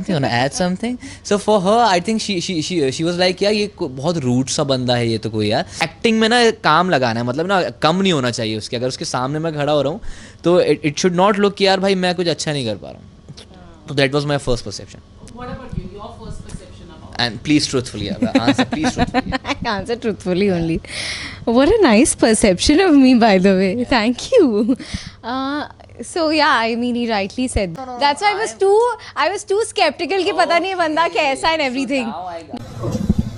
something, wanna add something. So for her, I think she was like यार ये बहुत root सा बंदा है ये तो कोई यार. एक्टिंग में ना काम लगाना है, मतलब ना कम नहीं होना चाहिए उसके. अगर उसके सामने मैं खड़ा हो रहा हूँ तो it should not look कि यार भाई मैं कुछ अच्छा नहीं कर पा रहा हूँ. So that was my first perception. What about you? Your first perception about And please truthfully, answer please truthfully. I answer truthfully only. What a nice perception of me, by the way. Thank you. So yeah, I mean, he rightly said. That's why I was too skeptical कि पता नहीं ये बंदा कैसा and everything.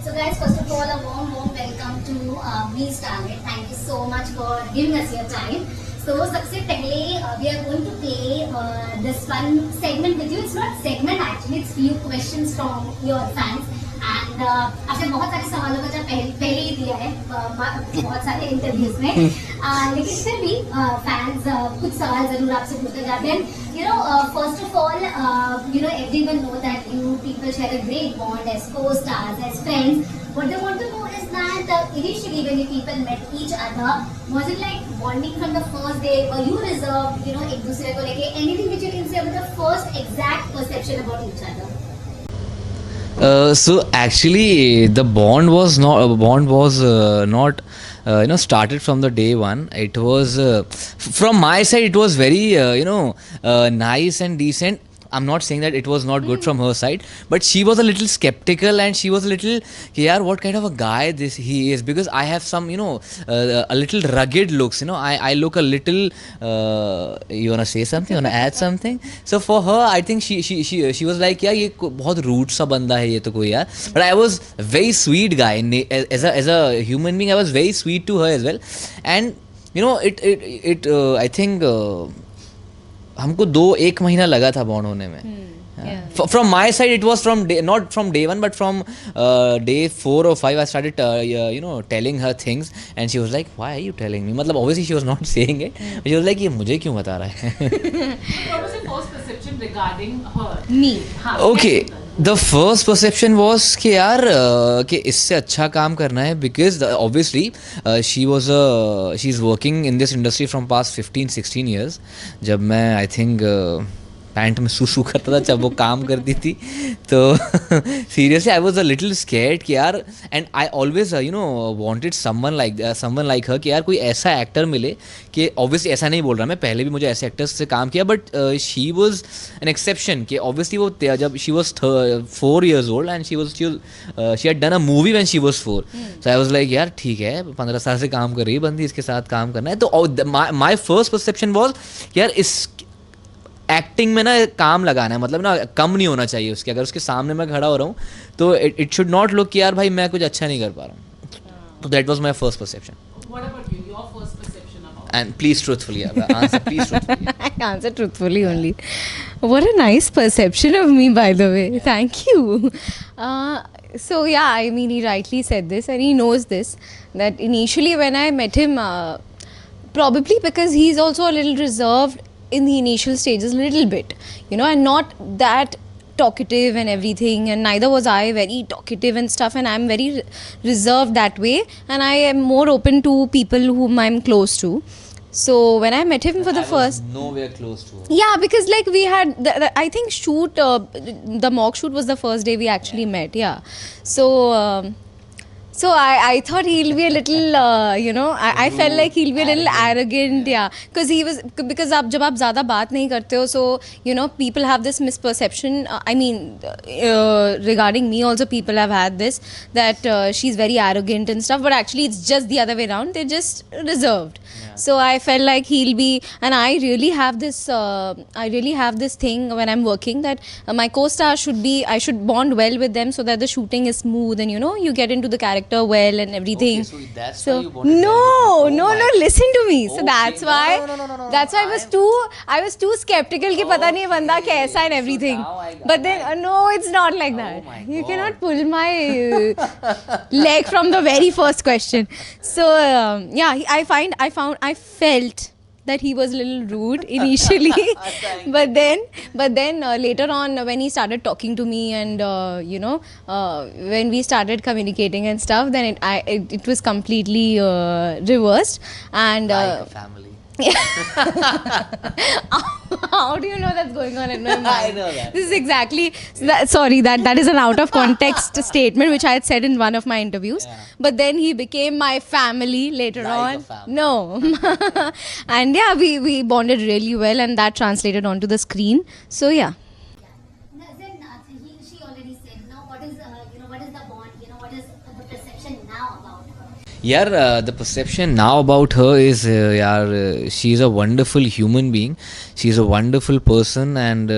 So guys, first of all, a warm welcome to Me's Target. Thank you so much for giving us your time. So सबसे पहले we are going to play this one segment with you. It's not segment actually, it's few questions from your fans. And आपने बहुत सारे सवालों का जब पहले ही दिया है बहुत सारे इंटरव्यूज में, लेकिन फिर भी फैंस कुछ सवाल जरूर आपसे पूछते जाते हैं. You know, first of all, you know, everyone know that you people share a great bond as co-stars, as friends. What they want to know is that initially when you people met each other, was it like bonding from the first day? Were you reserved, you know, एक दूसरे को लेके? Anything which you can say about the first exact perception about each other? So actually the bond was not started from the day one. It was from my side it was very nice and decent. I'm not saying that it was not good from her side, but she was a little skeptical and she was a little yaar what kind of a guy this he is, because I have some a little rugged looks, I look a little you wanna say something, wanna add something. So for her I think she was like यार ये बहुत rude सा बंदा है ये तो कोई यार. But I was a very sweet guy as a human being. I was very sweet to her as well, and it I think हमको 1 महीना लगा था बॉन्ड होने में. From my side it was not from day one, but from day 4 or 5 I started telling her things, and she was like, why are you telling me? मतलब obviously she was not saying it, but she was like ये मुझे क्यों बता रहा है. what was your first perception regarding her? Me. Okay, the first perception was कि यार कि इससे अच्छा काम करना है, because obviously she's working in this industry from past 15-16 years. जब मैं I think पैंट में सुसु करता था जब वो काम करती थी, तो seriously I was a little scared कि यार, and I always wanted someone like her कि यार कोई ऐसा एक्टर मिले कि ऑब्वियसली ऐसा नहीं बोल रहा मैं, पहले भी मुझे ऐसे एक्टर्स से काम किया, but she was an exception कि ऑब्वियसली वो जब she was 4 years old and she had done a movie when she was 4. So I was like यार ठीक है 15 साल से काम कर रही है बंदी, इसके साथ काम करना है. तो माई फर्स्ट परसेप्शन वॉज यार इस एक्टिंग में ना काम लगाना है, मतलब ना कम नहीं होना चाहिए उसके. अगर उसके सामने मैं खड़ा हो रहा हूँ तो इट शुड नॉट लुक कि यार भाई मैं कुछ अच्छा नहीं कर पा रहा हूँ. तो that was my first perception. What about you? Your first perception about and please truthfully answer please truthfully. I answer truthfully only. What a nice perception of me, by the way. Thank you. So yeah, I mean, he rightly said this, and he knows this, that initially when I met him, probably because he's also a little reserved in the initial stages, little bit, and not that talkative and everything, and neither was I very talkative and stuff, and I'm very reserved that way, and I am more open to people whom I'm close to. So when I met him for the first, nowhere close to her. yeah, because like we had I think the mock shoot was the first day we actually met. Yeah, so I thought he'll be a little I felt like he'll be a little arrogant, yeah, because जब आप ज़्यादा बात नहीं करते हो, so people have this misperception, I mean regarding me also people have had this, that she's very arrogant and stuff, but actually it's just the other way around, they're just reserved. So I felt like he'll be, and I really have this thing when I'm working, that my co-stars I should bond well with them so that the shooting is smooth and you get into the character well and everything. Okay, so that's So why you bonded no, well with no, her. no, listen to me. So Okay, that's why that's why I was too skeptical कि पता नहीं ये बंदा कैसा and everything. now I got But then no, it's not like that. my You God. cannot pull my leg from the very first question. So yeah, I felt that he was a little rude initially, but then later on when he started talking to me and when we started communicating and stuff, then it was completely reversed, and Like a family. How do you know that's going on in my mind? I know that. This is exactly. Sorry, that is an out of context statement which I had said in one of my interviews. Yeah. But then he became my family later Like a on. family. No, and yeah, we bonded really well, and that translated onto the screen. So yeah. Then she already said, now what is what is the bond? What is the perception now about her? Yeah, the perception now about her is, she's a wonderful human being. She's a wonderful person, and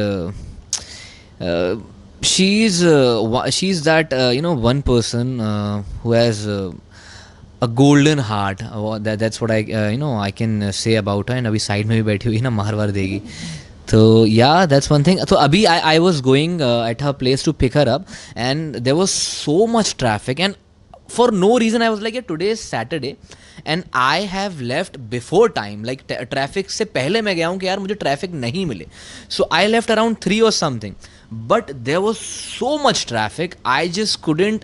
she's that one person who has a golden heart. That's what I can say about her. And अभी side में भी बैठी हुई है ना, मारवार देगी. So yeah, that's one thing. So abhi I was going at her place to pick her up, and there was so much traffic, and for no reason I was like, yeah, today is Saturday and I have left before time, like traffic से पहले मैं गया हूँ कि यार मुझे traffic नहीं मिले. So I left around 3 or something, but there was so much traffic, I just couldn't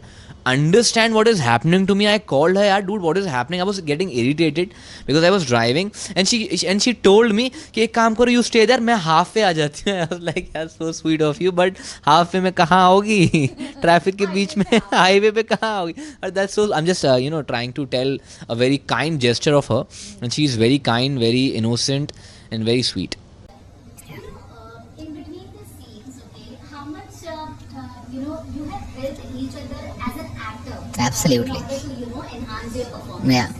understand what is happening to me. I called her, yaar dude, what is happening? I was getting irritated because I was driving, and she told me कि एक काम करो, you stay there, मैं half way आ जाती हूँ. I was like, यार so sweet of you, but half way में कहाँ आओगी? ट्रैफिक के बीच में हाईवे पे कहाँ आओगी? But that's so, I'm just trying to tell a very kind gesture of her, and she is very kind, very innocent, and very sweet. In between the scenes, okay, how much you have helped each other as an actor? Absolutely. In order to enhance your performance. Yeah.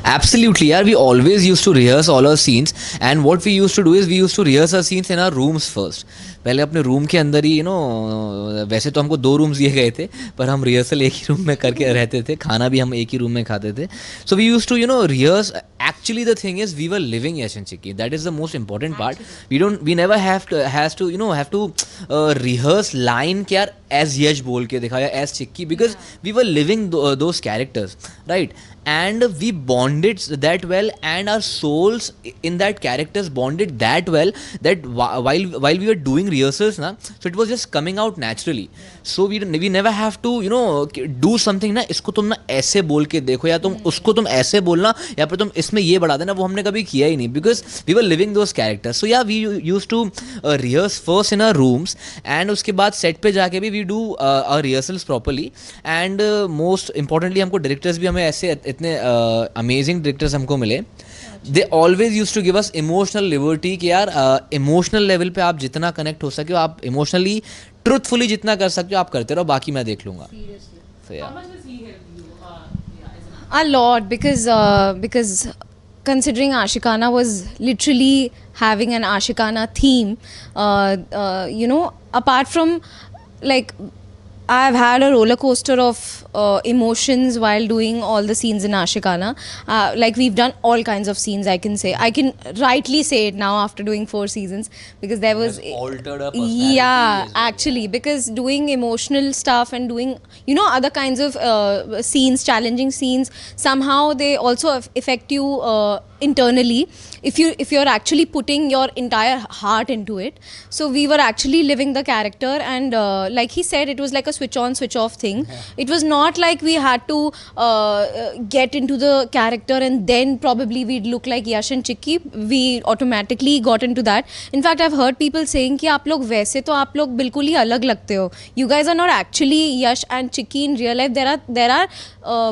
Absolutely, yeah. We always used to rehearse all our scenes, and what we used to do is we used to rehearse our scenes in our rooms first. पहले अपने room के अंदर ही वैसे तो हमको 2 rooms दिए गए थे, पर हम रिहर्सल एक ही रूम में करके रहते थे, खाना भी हम एक ही रूम में खाते थे. So we used to rehearse. Actually the thing is we were living Yash and Chikki. That is the most important part. We never have to rehearse line कि यार as Yash बोल के दिखाया, as Chikki, because we were living those characters, right? And we bonded that well, and our souls in that characters bonded that well that while we were doing rehearsals na, so it was just coming out naturally. So we never have to do something ना, इसको तुम ना ऐसे बोल के देखो, या तुम उसको तुम ऐसे बोलना, या फिर तुम इसमें ये बढ़ा देना, वो हमने कभी किया ही नहीं, because we were living those characters. So yeah, we used to rehearse first in our rooms, and उसके बाद set पे जाके भी we do our rehearsals properly. And most importantly हमको directors भी हमें ऐसे इतने amazing directors हमको मिले. They always used to give us emotional liberty कि यार emotional level पे आप जितना connect हो सके, आप emotionally truthfully जितना कर सकते हो आप करते रहो, बाकी मैं देख लूँगा. So yeah. How much does he help you? As an A lot, because considering Ashikana was literally having an Ashikana theme, apart from, like, I've had a roller coaster of emotions while doing all the scenes in Ashikana. Like, we've done all kinds of scenes, I can say. I can rightly say it now after doing 4 seasons, because there was... altered her personality Yeah, as well. actually, because doing emotional stuff and doing, other kinds of scenes, challenging scenes, somehow they also affect you internally if you're actually putting your entire heart into it. So we were actually living the character, and like he said, it was like a switch on switch off thing. It was not like we had to get into the character and then probably we'd look like Yash and Chikki. We automatically got into that. In fact, I've heard people saying कि आप लोग वैसे तो आप लोग बिल्कुल ही अलग लगते हो. You guys are not actually Yash and Chikki in real life. There are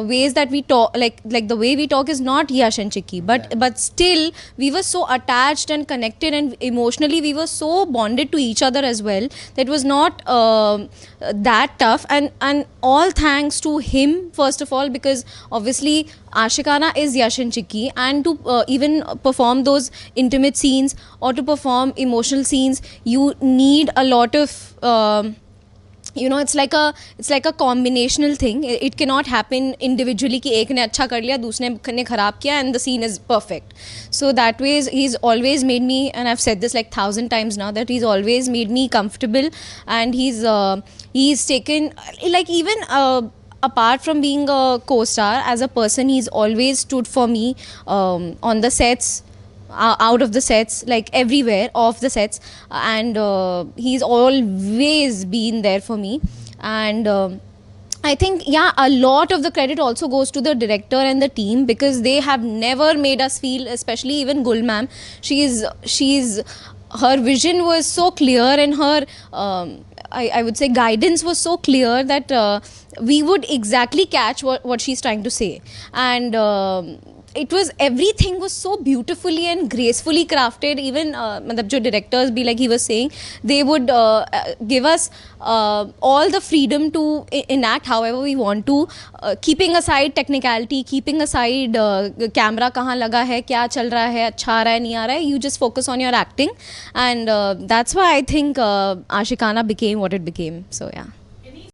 ways that we talk, like the way we talk is not Yash and Chikki, but still we were so attached and connected, and emotionally we were so bonded to each other as well, that was not that tough, and all thanks to him first of all, because obviously Ashikana is Yash and Chikki, and to even perform those intimate scenes or to perform emotional scenes, you need a lot of it's like a combinational thing. It cannot happen individually कि एक ने अच्छा कर लिया दूसरे ने खराब किया and the scene is perfect. So that way he's always made me, and I've said this like 1,000 times now, that he's always made me comfortable, and he's taken, like, even apart from being a co-star, as a person he's always stood for me on the sets, out of the sets, like everywhere, off the sets, and he's always been there for me. And I think, yeah, a lot of the credit also goes to the director and the team, because they have never made us feel, especially even Gul ma'am, she's her vision was so clear, and her I would say guidance was so clear that we would exactly catch what she's trying to say. And it was, everything was so beautifully and gracefully crafted. Even matlab jo directors be, like he was saying, they would give us all the freedom to enact however we want to, keeping aside technicality, keeping aside camera kahan laga hai, kya chal raha hai, अच्छा आ रहा है नहीं आ रहा है, you just focus on your acting. And that's why I think Ashikana became what it became. So yeah.